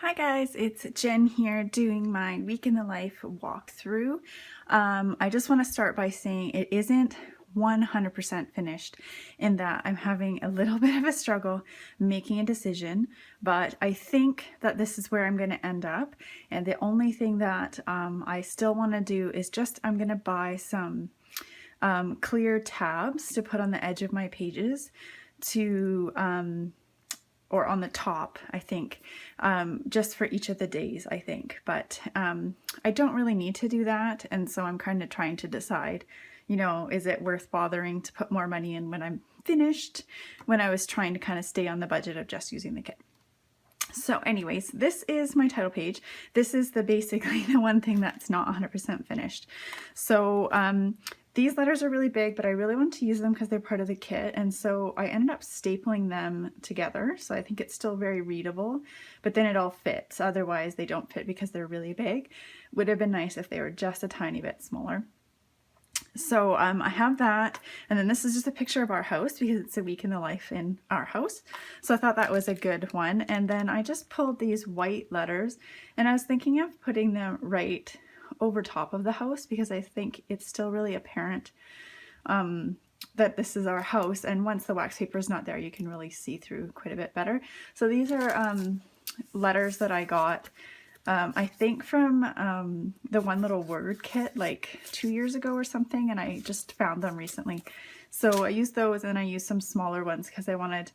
Hi guys, it's Jen here doing my week in the life walkthrough. I just want to start by saying it isn't 100% finished in that I'm having a little bit of a struggle making a decision, but I think that this is where I'm going to end up. And the only thing that I still want to do is I'm going to buy some clear tabs to put on the edge of my pages to or on the top, I think, just for each of the days, I think. But I don't really need to do that. And so I'm kind of trying to decide, is it worth bothering to put more money in when I'm finished, when I was trying to kind of stay on the budget of just using the kit. So anyways, this is my title page. This is basically the one thing that's not 100% finished. So these letters are really big, but I really want to use them because they're part of the kit. And so I ended up stapling them together. So I think it's still very readable, but then it all fits. Otherwise they don't fit because they're really big. Would have been nice if they were just a tiny bit smaller. So I have that, and then this is just a picture of our house because it's a week in the life in our house. So I thought that was a good one. And then I just pulled these white letters, and I was thinking of putting them right over top of the house because I think it's still really apparent that this is our house. And once the wax paper is not there, you can really see through quite a bit better. So these are letters that I got I think from the One Little Word kit like 2 years ago or something, and I just found them recently. So I used those, and I used some smaller ones because I wanted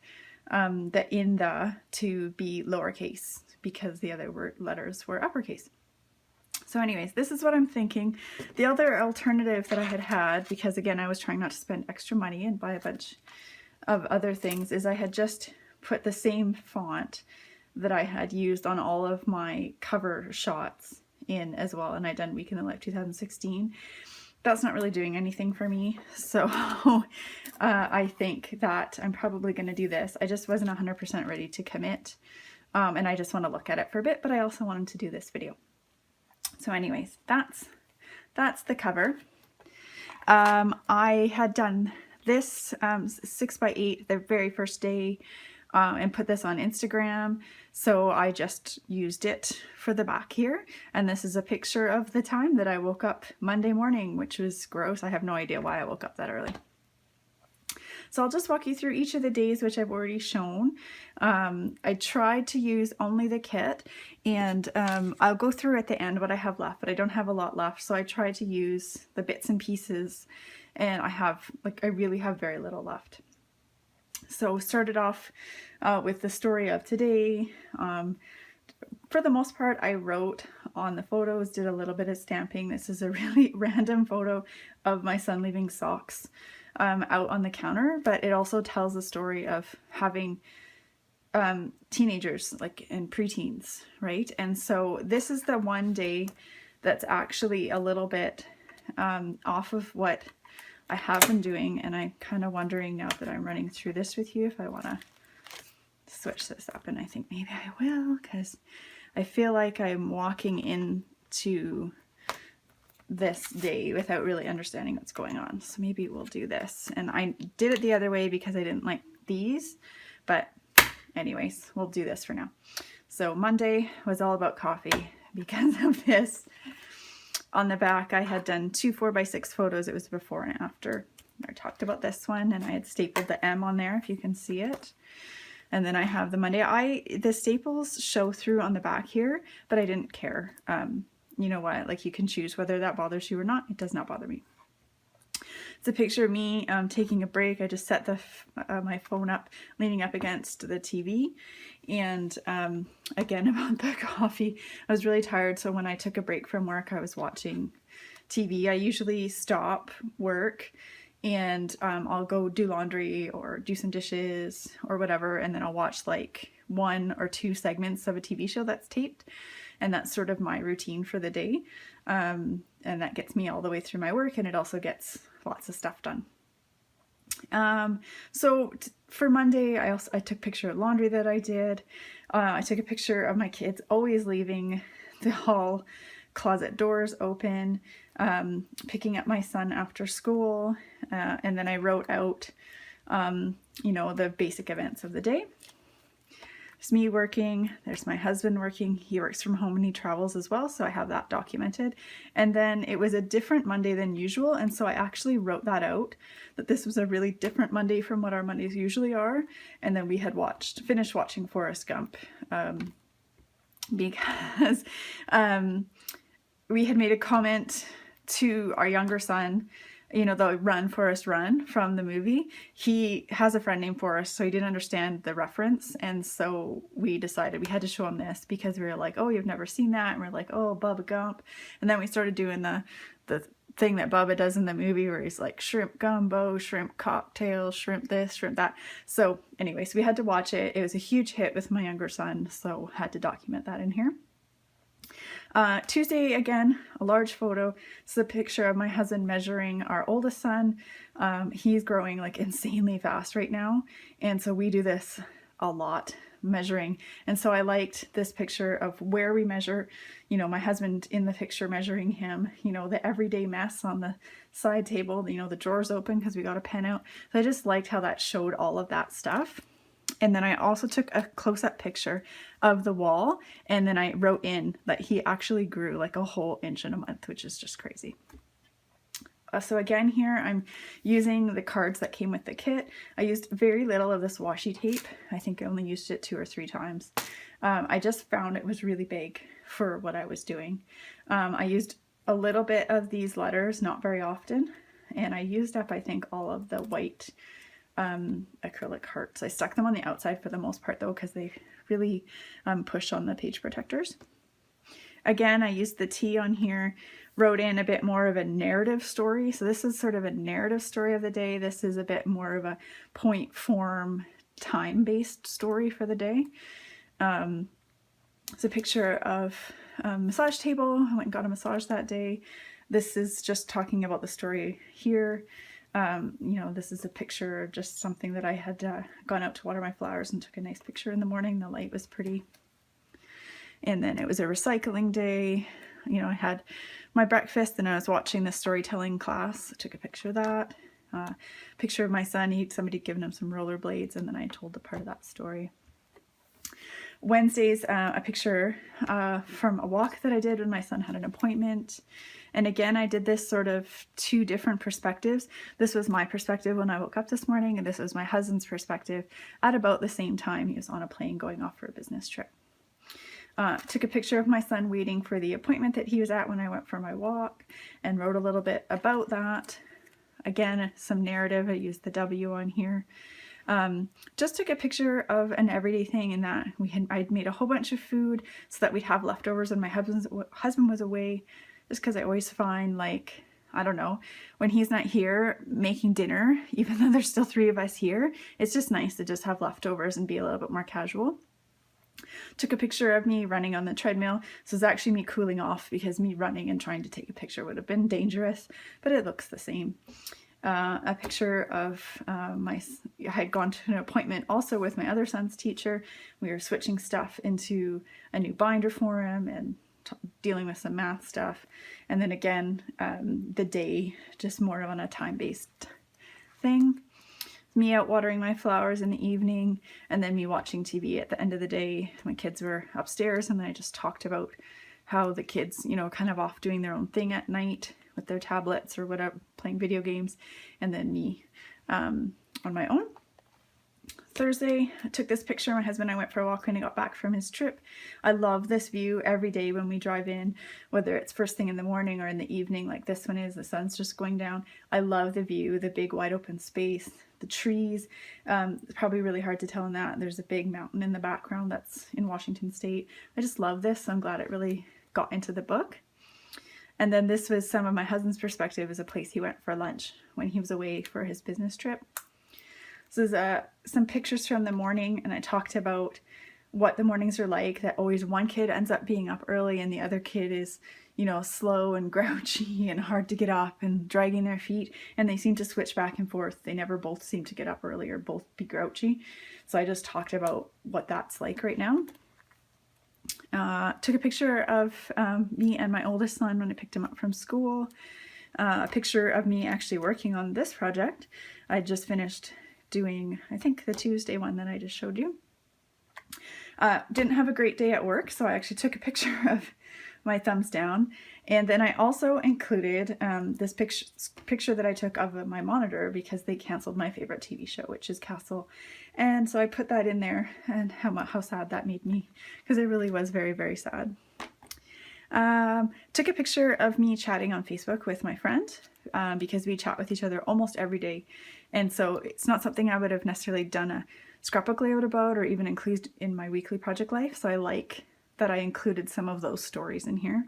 the to be lowercase because the other letters were uppercase. So anyways, this is what I'm thinking. The other alternative that I had, because again, I was trying not to spend extra money and buy a bunch of other things, is I had just put the same font that I had used on all of my cover shots in as well, and I'd done Week in the Life 2016. That's not really doing anything for me, so I think that I'm probably going to do this. I just wasn't 100% ready to commit, and I just want to look at it for a bit, but I also wanted to do this video. So anyways, that's the cover. I had done this 6x8 the very first day, and put this on Instagram, so I just used it for the back here. And this is a picture of the time that I woke up Monday morning, which was gross. I have no idea why I woke up that early. So I'll just walk you through each of the days, which I've already shown. I tried to use only the kit, and I'll go through at the end what I have left, but I don't have a lot left, so I tried to use the bits and pieces, and I really have very little left. So started off with the story of today. For the most part, I wrote on the photos, did a little bit of stamping. This is a really random photo of my son leaving socks out on the counter, but it also tells the story of having teenagers, like, and preteens, right? And so this is the one day that's actually a little bit off of what I have been doing, and I'm kind of wondering now that I'm running through this with you if I want to switch this up, and I think maybe I will, because I feel like I'm walking into this day without really understanding what's going on. So maybe we'll do this. And I did it the other way because I didn't like these, but anyways, we'll do this for now. So Monday was all about coffee because of this. On the back, I had done 2 4x6 photos. It was before and after. I talked about this one, and I had stapled the M on there, if you can see it. And then I have the Monday. The staples show through on the back here, but I didn't care. You know what? Like, you can choose whether that bothers you or not. It does not bother me. It's a picture of me taking a break. I just set my phone up, leaning up against the TV. And again, about the coffee, I was really tired. So when I took a break from work, I was watching TV. I usually stop work and I'll go do laundry or do some dishes or whatever. And then I'll watch like 1 or 2 segments of a TV show that's taped. And that's sort of my routine for the day. And that gets me all the way through my work, and it also gets lots of stuff done. So for Monday, I took a picture of laundry that I did. I took a picture of my kids always leaving the hall closet doors open, picking up my son after school, and then I wrote out, you know, the basic events of the day. There's me working, there's my husband working. He works from home and he travels as well, so I have that documented. And then it was a different Monday than usual, and so I actually wrote that out, that this was a really different Monday from what our Mondays usually are. And then we had finished watching Forrest Gump, because we had made a comment to our younger son, you know, the Run Forrest Run from the movie. He has a friend named Forrest, so he didn't understand the reference, and so we decided we had to show him this, because we were like, oh, you've never seen that, and we're like, oh, Bubba Gump. And then we started doing the thing that Bubba does in the movie where he's like, shrimp gumbo, shrimp cocktail, shrimp this, shrimp that. So anyway, so we had to watch it. It was a huge hit with my younger son, so had to document that in here. Tuesday, again, a large photo. This is a picture of my husband measuring our oldest son. He's growing like insanely fast right now, and so we do this a lot, measuring. And so I liked this picture of where we measure, you know, my husband in the picture measuring him, you know, the everyday mess on the side table, you know, the drawers open because we got a pen out. So I just liked how that showed all of that stuff. And then I also took a close-up picture of the wall, and then I wrote in that he actually grew like a whole inch in a month, which is just crazy. So again, here I'm using the cards that came with the kit. I used very little of this washi tape. I think I only used it 2 or 3 times. I just found it was really big for what I was doing. I used a little bit of these letters, not very often, and I used up, I think, all of the white acrylic hearts. I stuck them on the outside for the most part though, because they really push on the page protectors. Again, I used the T on here, wrote in a bit more of a narrative story. So this is sort of a narrative story of the day. This is a bit more of a point form, time-based story for the day. It's a picture of a massage table. I went and got a massage that day. This is just talking about the story here. You know, this is a picture of just something that I had gone out to water my flowers and took a nice picture in the morning. The light was pretty. And then it was a recycling day. You know, I had my breakfast and I was watching the storytelling class. I took a picture of that. Picture of my son. Somebody had given him some rollerblades, and then I told the part of that story. Wednesdays, a picture from a walk that I did when my son had an appointment. And again, I did this sort of 2 different perspectives. This was my perspective when I woke up this morning, and this was my husband's perspective at about the same time. He was on a plane going off for a business trip. Took a picture of my son waiting for the appointment that he was at when I went for my walk, and wrote a little bit about that. Again, some narrative. I used the W on here. Just took a picture of an everyday thing in that I'd made a whole bunch of food so that we'd have leftovers when my husband was away, just because I always find, like, I don't know, when he's not here making dinner, even though there's still 3 of us here, it's just nice to just have leftovers and be a little bit more casual. Took a picture of me running on the treadmill. This is actually me cooling off, because me running and trying to take a picture would have been dangerous, but it looks the same. A picture of I had gone to an appointment also with my other son's teacher. We were switching stuff into a new binder for him and dealing with some math stuff. And then again, the day, just more on a time-based thing. Me out watering my flowers in the evening, and then me watching TV at the end of the day. My kids were upstairs, and then I just talked about how the kids, you know, kind of off doing their own thing at night with their tablets or whatever, playing video games, and then me on my own. Thursday, I took this picture. My husband and I went for a walk when he got back from his trip. I love this view every day when we drive in, whether it's first thing in the morning or in the evening like this one is. The sun's just going down. I love the view, the big wide open space, the trees. It's probably really hard to tell in that. There's a big mountain in the background that's in Washington State. I just love this. I'm glad it really got into the book. And then this was some of my husband's perspective as a place he went for lunch when he was away for his business trip. This is some pictures from the morning, and I talked about what the mornings are like, that always one kid ends up being up early and the other kid is, you know, slow and grouchy and hard to get up and dragging their feet, and they seem to switch back and forth. They never both seem to get up early or both be grouchy. So I just talked about what that's like right now. Took a picture of me and my oldest son when I picked him up from school. A picture of me actually working on this project. I just finished doing, I think, the Tuesday one that I just showed you. Didn't have a great day at work, so I actually took a picture of my thumbs down. And then I also included this picture that I took of my monitor because they canceled my favorite TV show, which is Castle. And so I put that in there, and how sad that made me, because it really was very, very sad. Took a picture of me chatting on Facebook with my friend because we chat with each other almost every day. And so it's not something I would have necessarily done a scrapbook layout about or even include in my weekly project life. So I like that I included some of those stories in here.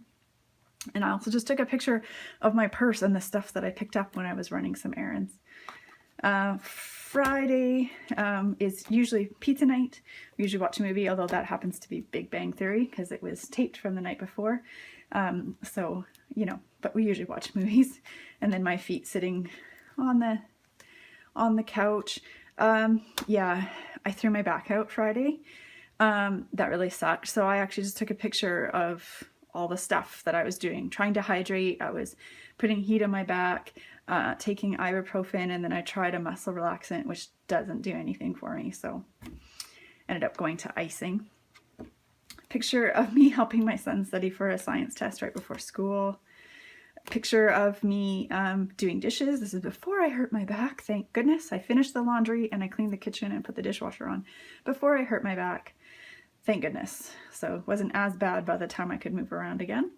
And I also just took a picture of my purse and the stuff that I picked up when I was running some errands. Friday is usually pizza night. We usually watch a movie, although that happens to be Big Bang Theory because it was taped from the night before. So, you know, but we usually watch movies. And then my feet sitting on the couch. Yeah, I threw my back out Friday. That really sucked. So I actually just took a picture of all the stuff that I was doing, trying to hydrate. I was putting heat on my back, taking ibuprofen, and then I tried a muscle relaxant, which doesn't do anything for me. So ended up going to icing. Picture of me helping my son study for a science test right before school. Picture of me doing dishes. This is before I hurt my back. Thank goodness. I finished the laundry and I cleaned the kitchen and put the dishwasher on before I hurt my back. Thank goodness. So it wasn't as bad by the time I could move around again.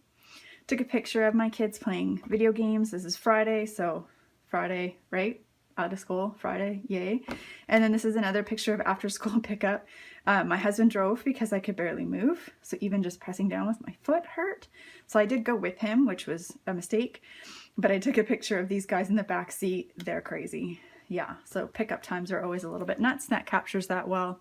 Took a picture of my kids playing video games. This is Friday, so Friday, right? Out of school, Friday, yay. And then this is another picture of after school pickup. My husband drove because I could barely move, so even just pressing down with my foot hurt. So I did go with him, which was a mistake, but I took a picture of these guys in the back seat. They're crazy. Yeah, so pickup times are always a little bit nuts. That captures that well.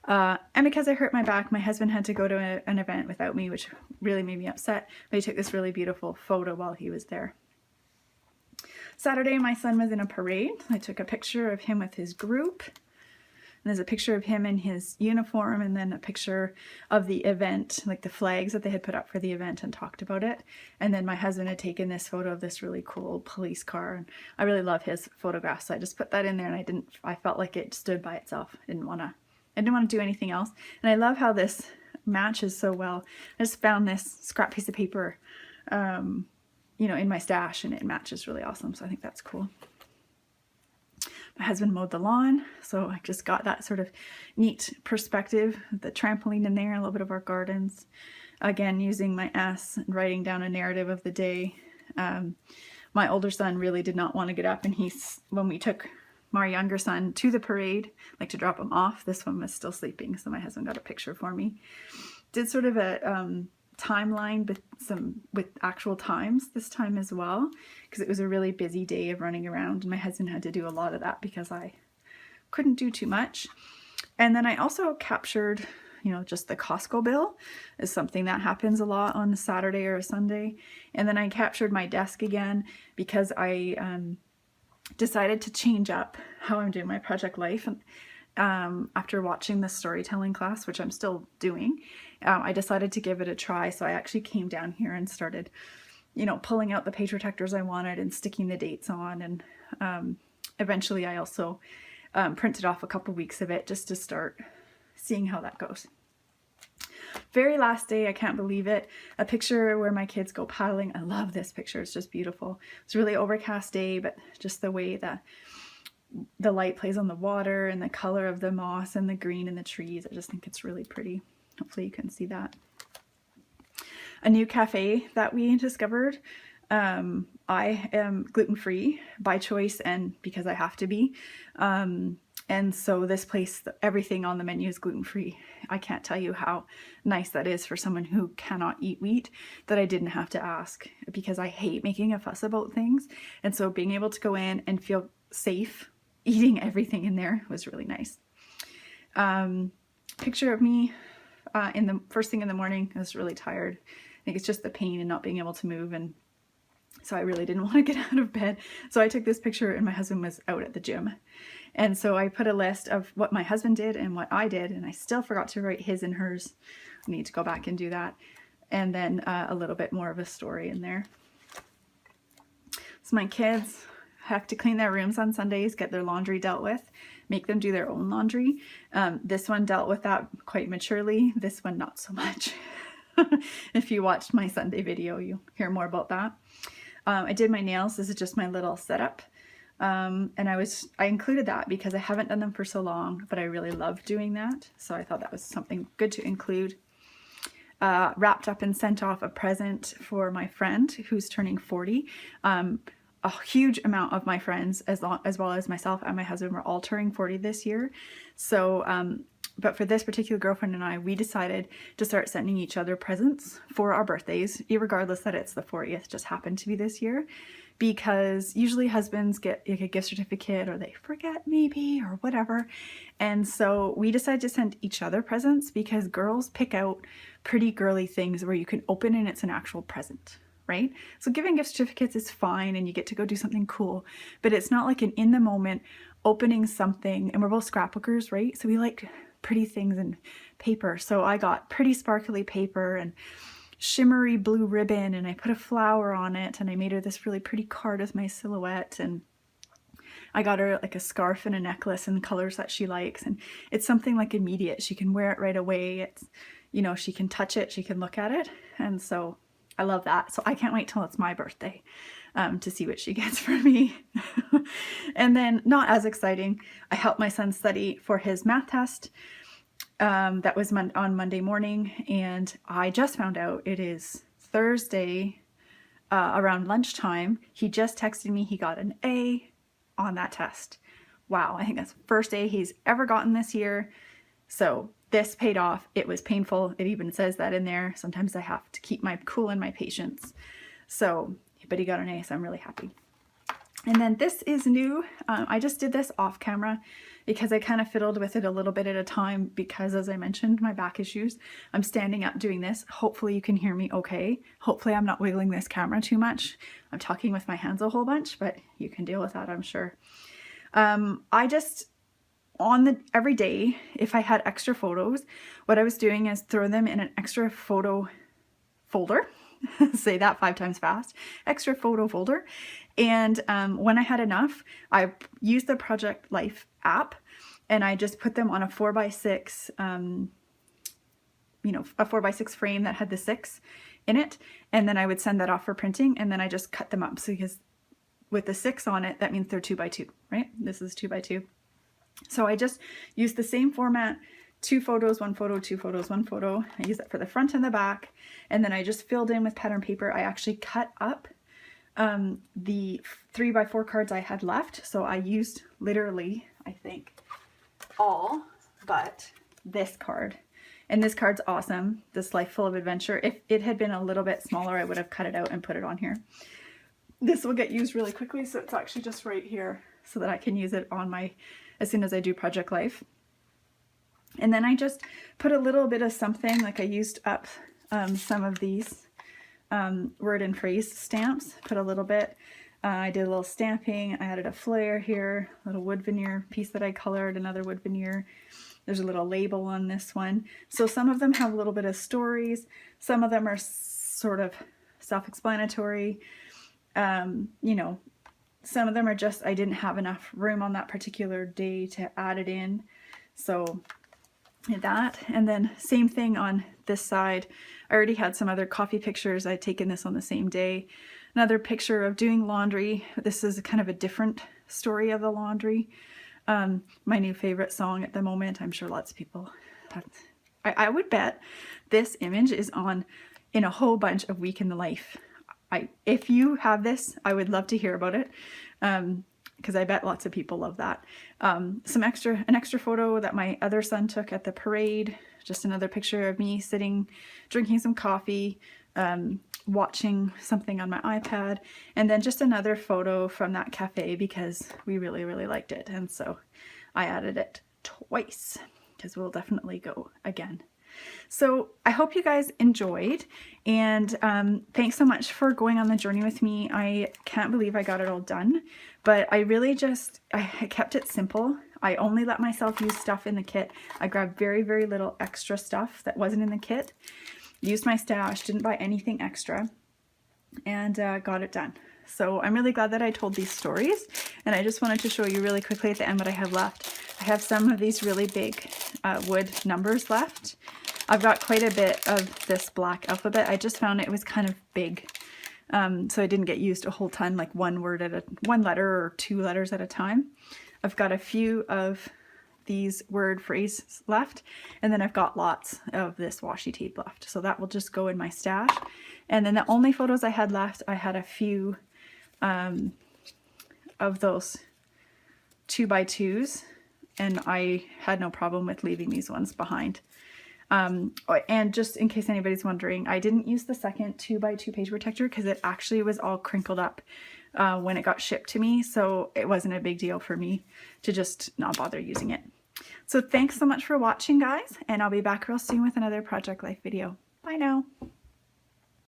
And because I hurt my back, my husband had to go to an event without me, which really made me upset. But he took this really beautiful photo while he was there. Saturday, my son was in a parade. I took a picture of him with his group. And there's a picture of him in his uniform, and then a picture of the event, like the flags that they had put up for the event and talked about it. And then my husband had taken this photo of this really cool police car. And I really love his photographs, so I just put that in there, and I felt like it stood by itself. I didn't want to do anything else. And I love how this matches so well. I just found this scrap piece of paper, you know, in my stash, and it matches really awesome. So I think that's cool. My husband mowed the lawn, so I just got that sort of neat perspective, the trampoline in there, a little bit of our gardens. Again, using my S and writing down a narrative of the day. My older son really did not want to get up, and when we took my younger son to the parade, like to drop him off, this one was still sleeping, so my husband got a picture for me. Did sort of a timeline with actual times this time as well, because it was a really busy day of running around, and my husband had to do a lot of that because I couldn't do too much. And then I also captured, you know, just the Costco bill is something that happens a lot on a Saturday or a Sunday. And then I captured my desk again because I decided to change up how I'm doing my project life. And after watching the storytelling class, which I'm still doing, I decided to give it a try. So I actually came down here and started, you know, pulling out the page protectors I wanted and sticking the dates on. And eventually I also printed off a couple weeks of it just to start seeing how that goes. Very last day, I can't believe it, a picture where my kids go paddling. I love this picture. It's just beautiful. It's a really overcast day, but just the way that the light plays on the water and the color of the moss and the green in the trees. I just think it's really pretty. Hopefully you can see that. A new cafe that we discovered. I am gluten-free by choice and because I have to be. And so this place, everything on the menu is gluten-free. I can't tell you how nice that is for someone who cannot eat wheat, that I didn't have to ask, because I hate making a fuss about things. And so being able to go in and feel safe eating everything in there was really nice. Picture of me in the first thing in the morning. I was really tired. I think it's just the pain and not being able to move, and so I really didn't want to get out of bed. So I took this picture and my husband was out at the gym. And so I put a list of what my husband did and what I did, and I still forgot to write his and hers. I need to go back and do that. And then a little bit more of a story in there. So my kids have to clean their rooms on Sundays, get their laundry dealt with. make them do their own laundry. This one dealt with that quite maturely. This one, not so much. If you watched my Sunday video, you'll hear more about that. I did my nails. This is just my little setup. And I included that because I haven't done them for so long, but I really love doing that. So I thought that was something good to include. Wrapped up and sent off a present for my friend who's turning 40. A huge amount of my friends, as well as myself and my husband, were all turning 40 this year. So, but for this particular girlfriend and I, we decided to start sending each other presents for our birthdays, regardless that it's the 40th, just happened to be this year. Because usually husbands get like a gift certificate, or they forget maybe, or whatever. And so we decided to send each other presents because girls pick out pretty girly things where you can open and it's an actual present, right? So giving gift certificates is fine and you get to go do something cool, but it's not like an in the moment opening something. And we're both scrapbookers, right? So we like pretty things and paper. So I got pretty sparkly paper and shimmery blue ribbon, and I put a flower on it, and I made her this really pretty card with my silhouette, and I got her like a scarf and a necklace in colors that she likes, and it's something like immediate. She can wear it right away. It's, you know, she can touch it, she can look at it, and so I love that. So I can't wait till it's my birthday to see what she gets for me. And then, not as exciting, I helped my son study for his math test. That was on Monday morning, and I just found out it is Thursday around lunchtime. He just texted me he got an A on that test. Wow, I think that's the first A he's ever gotten this year. So this paid off. It was painful. It even says that in there. Sometimes I have to keep my cool and my patience. So, but he got an A, so I'm really happy. And then this is new. I just did this off camera because I kind of fiddled with it a little bit at a time because, as I mentioned, my back issues. I'm standing up doing this. Hopefully you can hear me okay. Hopefully I'm not wiggling this camera too much. I'm talking with my hands a whole bunch, but you can deal with that, I'm sure. I just, every day, if I had extra photos, what I was doing is throw them in an extra photo folder. Say that 5 times fast. Extra photo folder. And when I had enough, I used the Project Life app, and I just put them on a 4x6, a 4x6 frame that had the 6 in it. And then I would send that off for printing, and then I just cut them up. So because with the 6 on it, that means they're 2x2, right? This is 2x2. So I just used the same format, 2 photos, 1 photo, 2 photos, 1 photo. I use that for the front and the back. And then I just filled in with pattern paper. I actually cut up the 3x4 cards I had left. So I used literally, I think, all but this card. And this card's awesome. This Life Full of Adventure. If it had been a little bit smaller, I would have cut it out and put it on here. This will get used really quickly. So it's actually just right here so that I can use it on as soon as I do Project Life. And then I just put a little bit of something, like I used up some of these word and phrase stamps, put a little bit. I did a little stamping. I added a flare here, a little wood veneer piece that I colored, another wood veneer. There's a little label on this one. So some of them have a little bit of stories. Some of them are sort of self-explanatory. Some of them are just, I didn't have enough room on that particular day to add it in. So that, and then same thing on this side. I already had some other coffee pictures. I'd taken this on the same day. Another picture of doing laundry. This is kind of a different story of the laundry. My new favorite song at the moment. I'm sure lots of people, I would bet this image is in a whole bunch of Week in the Life. If you have this, I would love to hear about it. Because I bet lots of people love that. An extra photo that my other son took at the parade. Just another picture of me sitting, drinking some coffee, watching something on my iPad. And then just another photo from that cafe because we really, really liked it. And so I added it twice because we'll definitely go again. So I hope you guys enjoyed, and thanks so much for going on the journey with me. I can't believe I got it all done, but I really I kept it simple. I only let myself use stuff in the kit. I grabbed very, very little extra stuff that wasn't in the kit, used my stash, didn't buy anything extra, and got it done. So I'm really glad that I told these stories, and I just wanted to show you really quickly at the end what I have left. I have some of these really big wood numbers left. I've got quite a bit of this black alphabet. I just found it was kind of big, so I didn't get used a whole ton, like one letter or 2 letters at a time. I've got a few of these word phrases left, and then I've got lots of this washi tape left, so that will just go in my stash. And then the only photos I had left, I had a few of those 2x2s, and I had no problem with leaving these ones behind. And just in case anybody's wondering, I didn't use the second 2x2 page protector because it actually was all crinkled up when it got shipped to me, so it wasn't a big deal for me to just not bother using it. So thanks so much for watching, guys, and I'll be back real soon with another Project Life video. Bye now.